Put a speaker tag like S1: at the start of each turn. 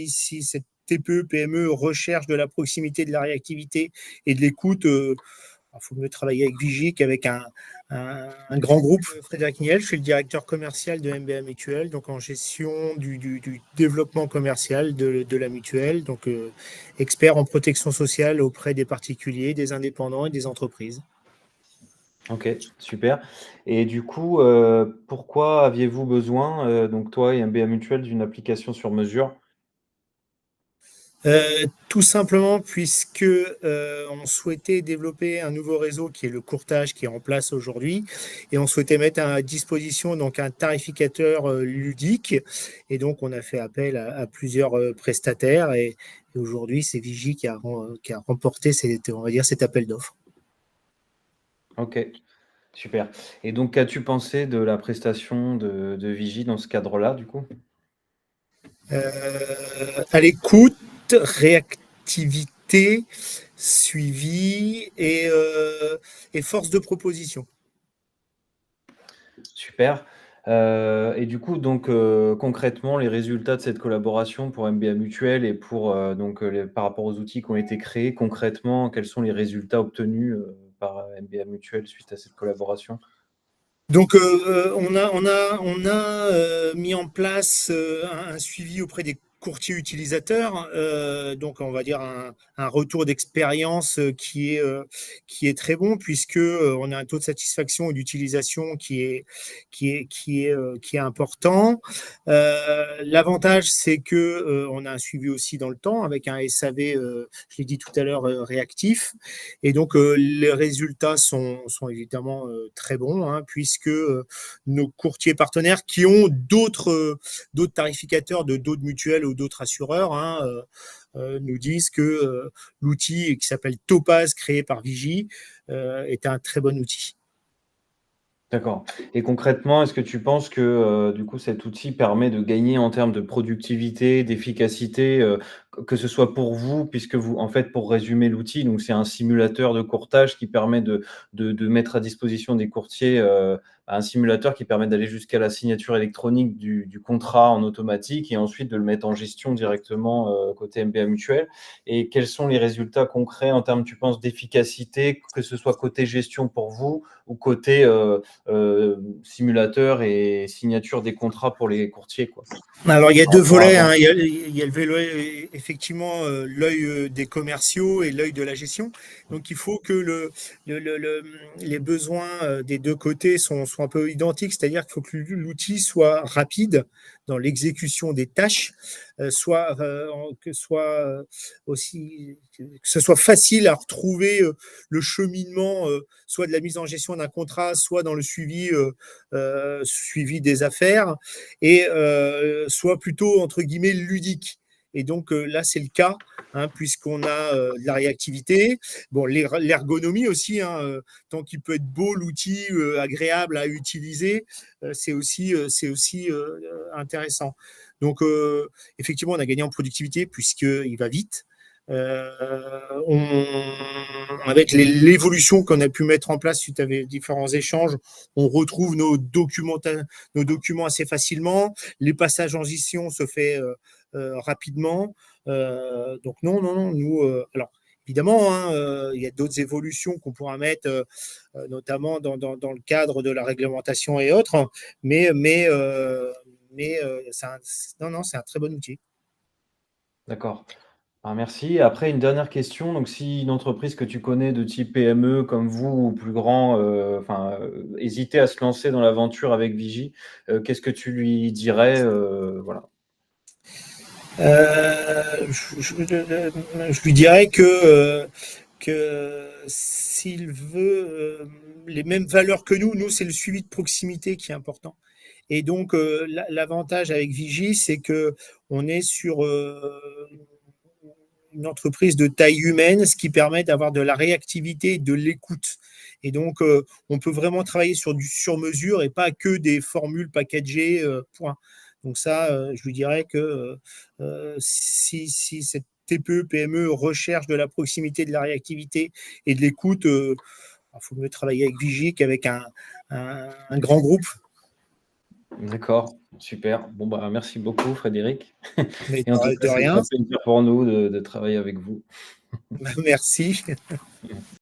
S1: si cette TPE, PME recherche de la proximité, de la réactivité et de l'écoute, il faut mieux travailler avec Vigie qu'avec un grand groupe. Frédéric Niel, je suis le directeur commercial de MBA Mutuelle, donc en gestion du développement commercial de la mutuelle, donc expert en protection sociale auprès des particuliers, des indépendants et des entreprises.
S2: Ok, super. Et du coup, pourquoi aviez-vous besoin, donc toi et MBA Mutuel, d'une application sur mesure?
S1: Tout simplement puisque on souhaitait développer un nouveau réseau qui est le courtage qui est en place aujourd'hui et on souhaitait mettre à disposition donc un tarificateur ludique et donc on a fait appel à plusieurs prestataires et aujourd'hui c'est Vigie qui a remporté on va dire cet appel d'offres.
S2: Ok, super. Et donc, qu'as-tu pensé de la prestation de Vigie dans ce cadre-là, du coup?
S1: À l'écoute, réactivité, suivi et force de proposition.
S2: Super. Et du coup, donc, concrètement, les résultats de cette collaboration pour MBA Mutuel et pour, donc, par rapport aux outils qui ont été créés, concrètement, quels sont les résultats obtenus, par MBA Mutuel suite à cette collaboration?
S1: Donc, on a mis en place un suivi auprès des courtiers utilisateurs, donc on va dire un retour d'expérience qui est très bon puisque on a un taux de satisfaction et d'utilisation qui est important. L'avantage, c'est que on a un suivi aussi dans le temps avec un SAV, je l'ai dit tout à l'heure, réactif. Et donc, les résultats sont évidemment très bons, hein, puisque nos courtiers partenaires qui ont d'autres tarificateurs de d'autres mutuelles ou d'autres assureurs, hein, nous disent que l'outil qui s'appelle Topaz, créé par Vigie, est un très bon outil.
S2: D'accord. Et concrètement, est-ce que tu penses que, du coup, cet outil permet de gagner en termes de productivité, d'efficacité, que ce soit pour vous, puisque vous en fait, pour résumer l'outil, donc c'est un simulateur de courtage qui permet de mettre à disposition des courtiers, un simulateur qui permet d'aller jusqu'à la signature électronique du contrat en automatique et ensuite de le mettre en gestion directement, côté MBA Mutuel. Et quels sont les résultats concrets en termes, tu penses, d'efficacité, que ce soit côté gestion pour vous ou côté, simulateur et signature des contrats pour les courtiers, quoi,
S1: Alors, il y a
S2: par
S1: deux
S2: rapport à
S1: volets, hein.
S2: avant?
S1: Il y a le volet, effectivement, l'œil des commerciaux et l'œil de la gestion. Donc, il faut que les besoins des deux côtés soient un peu identiques, c'est-à-dire qu'il faut que l'outil soit rapide dans l'exécution des tâches, que ce soit facile à retrouver le cheminement, soit de la mise en gestion d'un contrat, soit dans le suivi des affaires et soit plutôt entre guillemets ludique. Et donc là, c'est le cas, hein, puisqu'on a de la réactivité, bon, l'ergonomie aussi, hein, tant qu'il peut être beau l'outil, agréable à utiliser, c'est aussi intéressant. Donc effectivement, on a gagné en productivité puisqu'il va vite. Avec l'évolution qu'on a pu mettre en place suite à différents échanges, on retrouve nos documents assez facilement. Les passages en gestion se fait rapidement. Donc non, non, non, nous, alors évidemment, hein, il y a d'autres évolutions qu'on pourra mettre, notamment dans le cadre de la réglementation et autres, mais non, non, c'est un très bon outil.
S2: D'accord. Ah, merci. Après, une dernière question. Donc, si une entreprise que tu connais de type PME comme vous ou plus grand, enfin, hésitait à se lancer dans l'aventure avec Vigie, qu'est-ce que tu lui dirais? Voilà.
S1: Je lui dirais que s'il veut les mêmes valeurs que nous, c'est le suivi de proximité qui est important. Et donc, l'avantage avec Vigie, c'est que on est sur une entreprise de taille humaine, ce qui permet d'avoir de la réactivité et de l'écoute. Et donc, on peut vraiment travailler sur du sur-mesure et pas que des formules packagées, point. Donc ça, je lui dirais que si cette TPE, PME recherche de la proximité, de la réactivité et de l'écoute, il faut mieux travailler avec Vigie qu'avec un grand groupe.
S2: D'accord, super. Bon, bah, merci beaucoup Frédéric
S1: Mais
S2: et en tout cas,
S1: de
S2: c'était un
S1: rien,
S2: plaisir pour nous de travailler avec vous.
S1: merci.